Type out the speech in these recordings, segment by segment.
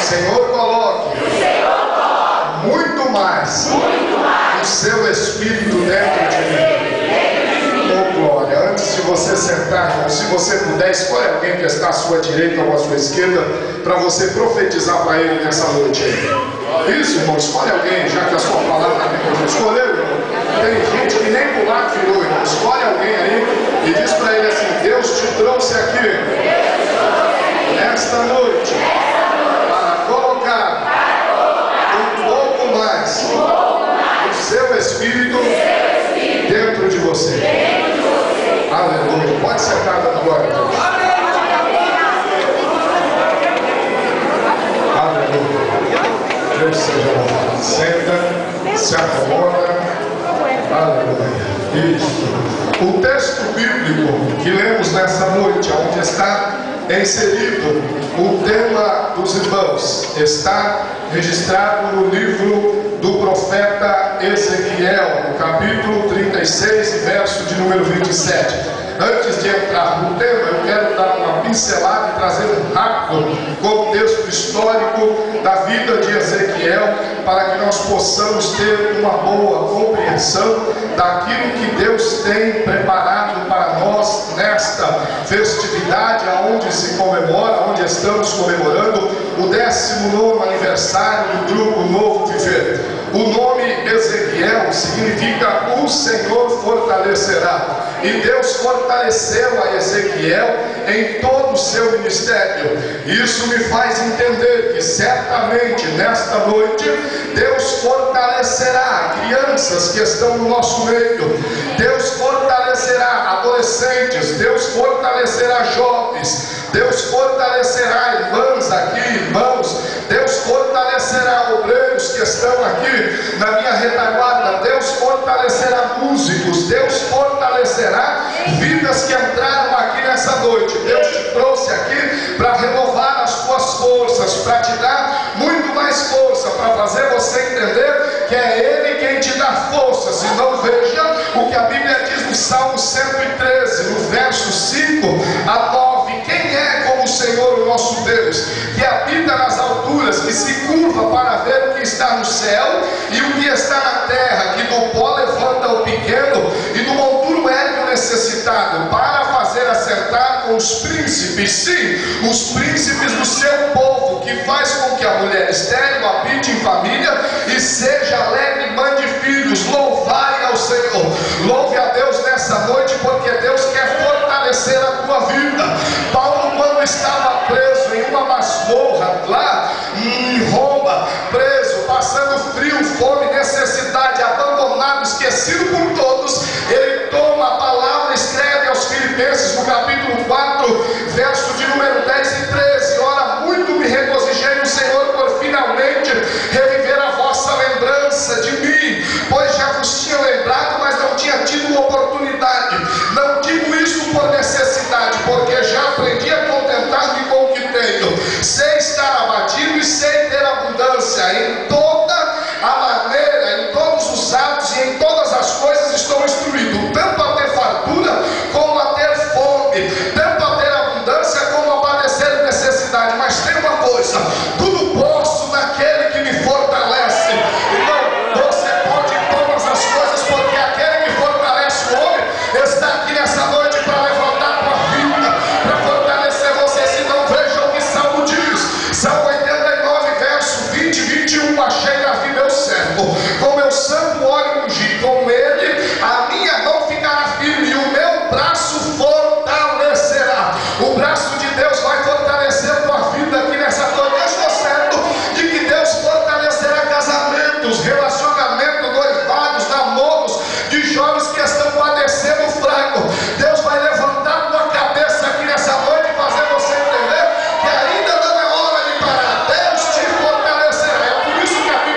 Senhor coloque muito mais o seu Espírito dentro de mim. Oh glória. Antes de você sentar, irmão, se você puder, escolhe alguém que está à sua direita ou à sua esquerda, para você profetizar para ele nessa noite aí. Isso, irmão, escolhe alguém, já que a sua palavra não escolheu, irmão. Tem gente que nem pro lado virou, irmão. Escolhe alguém aí e diz para ele assim: Deus te trouxe aqui nesta noite para colocar um pouco mais o seu Espírito dentro de você. Aleluia. Pode sentar da glória a Deus. Aleluia. Deus seja louvado. Senta, se acomoda. Aleluia. Isso. O texto bíblico que lemos nessa noite, onde está inserido o tema dos irmãos, está registrado no livro do profeta Ezequiel, no capítulo 36, verso de número 27. Antes de entrar no tema, eu quero dar uma pincelada e trazer um rápido contexto histórico da vida de Ezequiel, para que nós possamos ter uma boa compreensão daquilo que Deus tem preparado para nós nesta festividade, aonde se comemora, onde estamos comemorando o 19º aniversário do Grupo Novo Viver. O nome Ezequiel significa o Senhor fortalecerá. E Deus fortaleceu a Ezequiel em todo o seu ministério. Isso me faz entender que certamente nesta noite Deus fortalecerá crianças que estão no nosso meio. Deus fortalecerá adolescentes. Deus fortalecerá jovens. Deus fortalecerá irmãs aqui, irmãos. Deus fortalecerá obreiros que estão aqui na minha retaguarda. Deus fortalecerá músicos. Deus fortalecerá vidas que entraram aqui nessa noite. Deus te trouxe aqui para renovar as tuas forças, para te dar muito mais força, para fazer você entender que é Ele quem te dá força. Se não, veja o que a Bíblia diz no Salmo 113, no verso 5 a 9. Quem é como o Senhor, o nosso Deus, que habita nas alturas, que se curva para ver o que está no céu e o que está na terra, que do pó levanta o pequeno e do monturo ergue o necessitado, para fazer acertar com os príncipes, sim, os príncipes do seu povo, que faz com que a mulher estéril habite em família e seja alegre mãe de filhos. Louvai ao Senhor. Louve a Deus nessa noite, porque Deus quer fortalecer a tua vida. Paulo, quando estava preso em uma masmorra lá em Roma, preso, passando frio, fome, necessidade, abandonado, esquecido por todos, ele toma a palavra e escreve aos Filipenses, no capítulo 4, verso de número 10 e 13: Ora, muito me regozijei no Senhor por finalmente reviver a vossa lembrança de mim, pois já vos tinha lembrado, mas não tinha tido oportunidade. Não digo isso por necessidade, porque já aprendi a contentar-me com o que tenho. Sei estar abatido e sei ter abundância. Em toda a maneira, em todos os atos e em todas as coisas estou instruído, tanto a ter fartura como a ter fome, tanto a ter abundância como a padecer necessidade. Mas tem uma coisa: tudo posso naquele que me fortalece. Então você pode todas as coisas, porque aquele que fortalece o homem está aqui nessa noite para levantar tua vida, para fortalecer você. Se não, veja o que Salmo diz. Salmo 89, verso 20 e 21: Achei Davi meu servo, com meu santo óleo ungi, com ele a minha mão ficará firme e o meu braço fortalecerá. O braço de Deus vai fortalecer a tua vida aqui nessa noite. Eu estou certo de que Deus fortalecerá casamentos, relacionamentos, noivados, namoros de jovens que estão padecendo fraco. Deus vai levantar tua cabeça aqui nessa noite e fazer você entender que ainda não é hora de parar. Deus te fortalecerá. É por isso que a Bíblia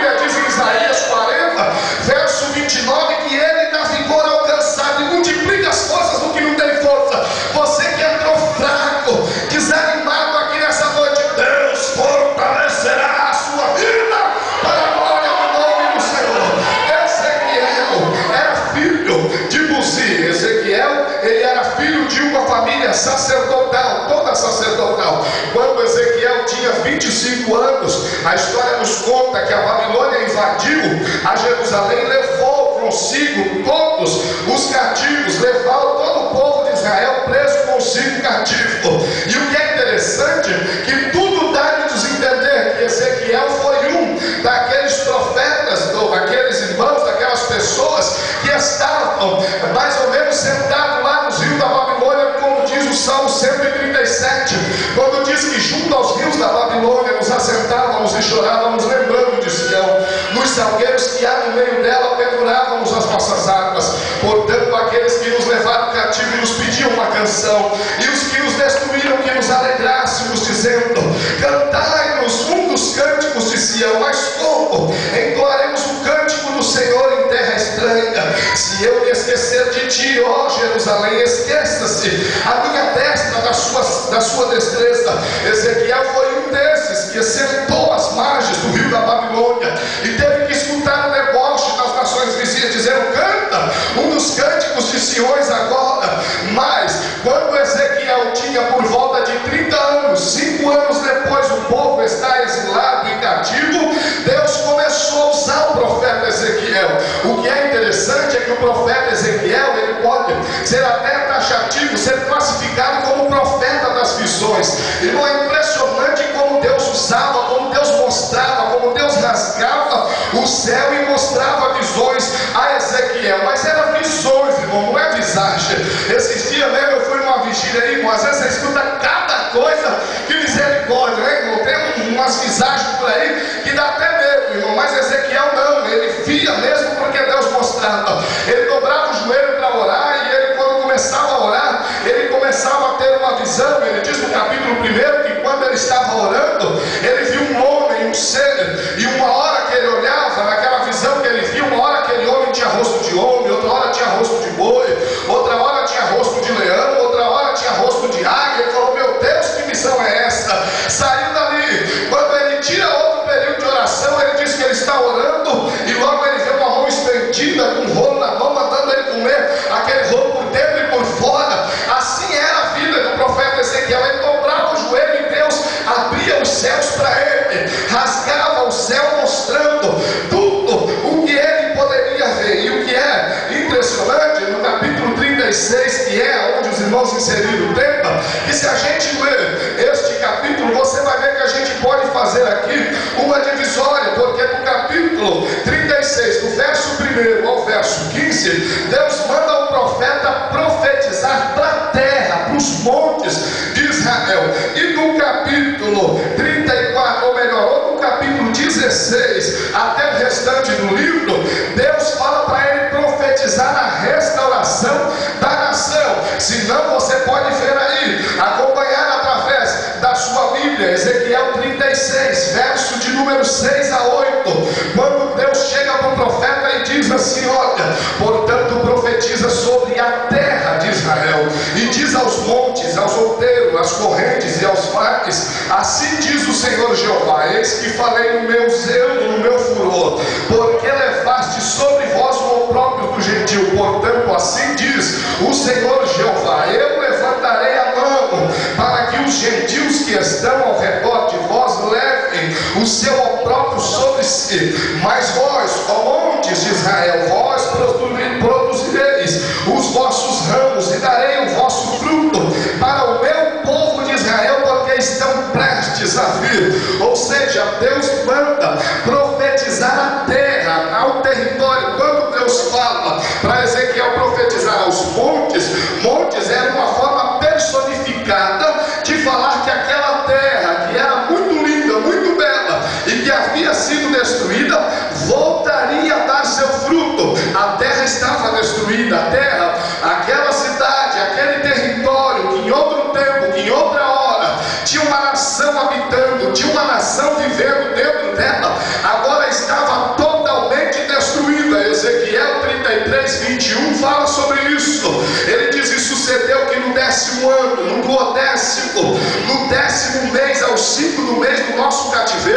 anos, a história nos conta que a Babilônia invadiu a Jerusalém e levou consigo todos os cativos, levou todo o povo de Israel preso consigo cativo. E o que é interessante, que tudo dá a nos entender que Ezequiel foi um daqueles profetas, daqueles irmãos, daquelas pessoas que estavam mais ou menos sentados lá nos rios da Babilônia, como diz o Salmo 137, quando diz que junto aos rios da Babilônia nos assentávamos e chorávamos lembrando de Sião, nos salgueiros que há no meio dela pendurávamos as nossas armas. Portanto, aqueles que nos levaram cativo e nos pediam uma canção, e os que nos destruíram que nos alegrássemos, dizendo: cantai-nos um dos cânticos de Sião. Mas como entoaremos o cântico do Senhor em terra estranha? Se eu me esquecer de ti, ó Jerusalém, esqueça-se a minha destra da sua destreza. Ezequiel foi um desses que sentou às margens do rio da Babilônia e teve que escutar o deboche das nações vizinhas, dizendo: canta um dos cânticos de Siões agora. Mas quando Ezequiel tinha por volta de 30 anos, 5 anos depois o povo está exilado e cativo, Deus começou a usar o profeta Ezequiel. O que é interessante é que o profeta Ezequiel, ele pode ser até taxativo, ser classificado como profeta das visões. E não é impressionante como Deus usava, como Deus mostrava, como Deus rasgava o céu e mostrava visões a Ezequiel. Mas eram visões, irmão, não é visagem. Esses dias mesmo eu fui numa vigília aí, irmão, às vezes você escuta cada coisa, que misericórdia, né, irmão? Tem umas visagens por aí que dá até medo, irmão. Mas Ezequiel não, ele via mesmo porque Deus mostrava. Ele dobrava o joelho para orar, e ele, quando começava a orar, ele começava a ter uma visão. Ele diz no capítulo 1 que quando ele estava orando, ele viu um homem, um ser, e uma hora que ele olhava naquela visão que ele viu, uma hora aquele homem tinha rosto de homem, outra hora tinha rosto de boi, outra hora tinha rosto de leão, outra hora tinha rosto de águia. Ele falou: meu Deus, que visão é essa? Saiu dali. Quando ele tira outro período de oração, ele diz que ele está orando, e logo ele vê uma mão estendida com um rolo na mão, mandando ele comer aquele rolo por dentro e por fora. Assim era a vida do profeta Ezequiel. Ele dobrava o joelho e Deus abria os céus para ele, rasgava o céu, mostrando tudo o que ele poderia ver. E o que é impressionante, no capítulo 36, que é onde os irmãos inseriram o tema, que se a gente ler este capítulo, você vai ver que a gente pode fazer aqui uma divisória, porque no capítulo 36, do verso 1 ao verso 15, Deus manda o profeta profetizar para a terra, para os montes de Israel. E no capítulo 34, ou melhor, ou no capítulo 16 até o restante do livro, Deus fala para ele profetizar a restauração da nação. Se não, você pode ver aí, acompanhar através da sua Bíblia, Ezequiel 36, verso de número 6 a 8, quando Deus chega para o profeta e diz assim: olha, portanto profetiza sobre a terra de Israel, e diz aos montes, aos outeiros, às correntes e aos vales: assim diz o Senhor Jeová, eis que falei no meu zelo, no meu furor, porque levaste sobre vós o opróbrio do gentil. Portanto, assim diz o Senhor Jeová: eu levantarei a mão para que os gentios que estão ao redor de vós levem o seu opróbrio sobre si. Mas vós, ó montes de Israel, vós produzireis os vossos ramos e darei o vosso fruto para o meu povo de Israel, porque estão prestes a vir. Ou seja, Deus manda profetizar a terra, ao território. Quando Deus fala para Ezequiel profetizar aos montes, montes era uma forma personificada de falar que aquela terra, que era muito linda, muito bela, e que havia sido destruída, voltaria a dar seu fruto. A terra estava destruída, a terra, aquela cidade, aquele território, que em outro tempo, que em outra hora, tinha uma nação habitando, tinha uma nação vivendo dentro dela, agora estava totalmente destruída. Ezequiel 33, 21 fala sobre isso. Ele diz: e sucedeu que no 10º ano, no 10º mês, ao 5 do mês do nosso cativeiro,